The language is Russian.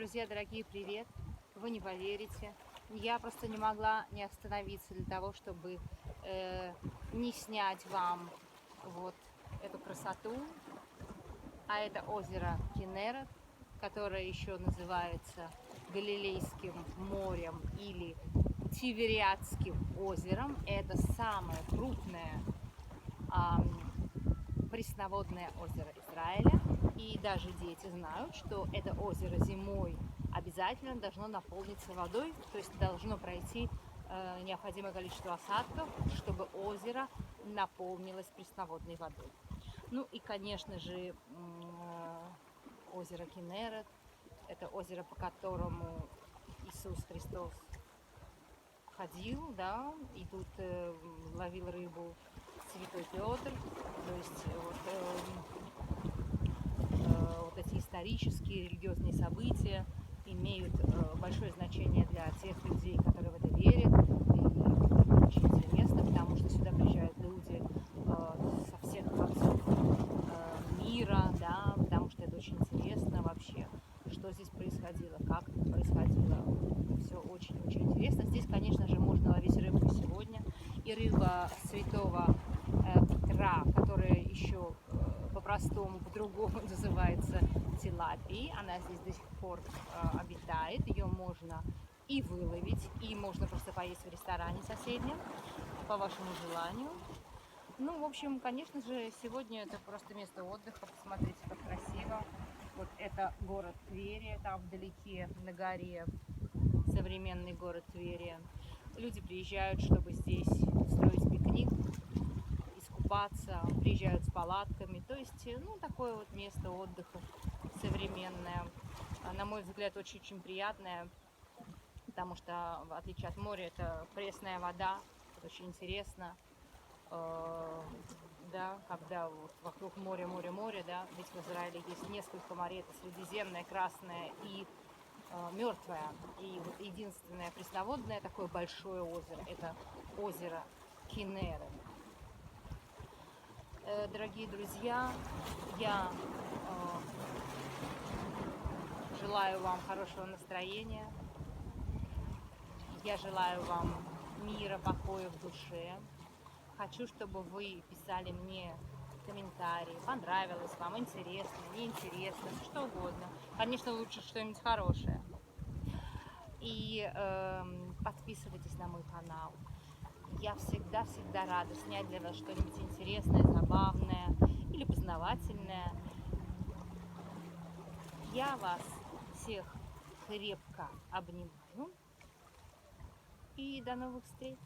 Друзья дорогие, привет! Вы не поверите, я просто не могла не остановиться для того, чтобы не снять вам вот эту красоту. А это озеро Кенерет, которое еще называется Галилейским морем или Тивериадским озером. Это самое крупное пресноводное озеро Израиля. И даже дети знают, что это озеро зимой обязательно должно наполниться водой, то есть должно пройти необходимое количество осадков, чтобы озеро наполнилось пресноводной водой. Ну и, конечно же, озеро Кенерет – это озеро, по которому Иисус Христос ходил, да, и тут ловил рыбу Святой Петр, то есть вот эти исторические религиозные события имеют большое значение для тех людей, которые в это верят, и это очень интересно, потому что сюда приезжают люди со всех концов мира, да, потому что это очень интересно вообще, что здесь происходило, как это происходило. Это все очень-очень интересно. Здесь, конечно же, можно ловить рыбу и сегодня. И рыба святого Петра, которая еще по-простому, по-другому называется тилапией. Она здесь до сих пор обитает. Ее можно и выловить, и можно просто поесть в ресторане соседнем, по вашему желанию. Ну, в общем, конечно же, сегодня это просто место отдыха. Посмотрите, как красиво. Вот это город Твери, там вдалеке на горе современный город Твери. Люди приезжают, чтобы здесь устроить пикник, искупаться, приезжают с палатками. То есть, ну, такое вот место отдыха современное. На мой взгляд, очень-очень приятное, потому что, в отличие от моря, это пресная вода, это очень интересно. Да, когда вот вокруг моря, море, море, да, ведь в Израиле есть несколько морей, это Средиземное, Красное и Мертвое. И вот единственное пресноводное такое большое озеро, это озеро Кенерет. Дорогие друзья, я желаю вам хорошего настроения, я желаю вам мира, покоя в душе. Хочу, чтобы вы писали мне комментарии, понравилось вам, интересно, неинтересно, что угодно. Конечно, лучше что-нибудь хорошее. И подписывайтесь на мой канал. Я всегда рада снять для вас что-нибудь интересное, забавное или познавательное. Я вас всех крепко обнимаю. И до новых встреч!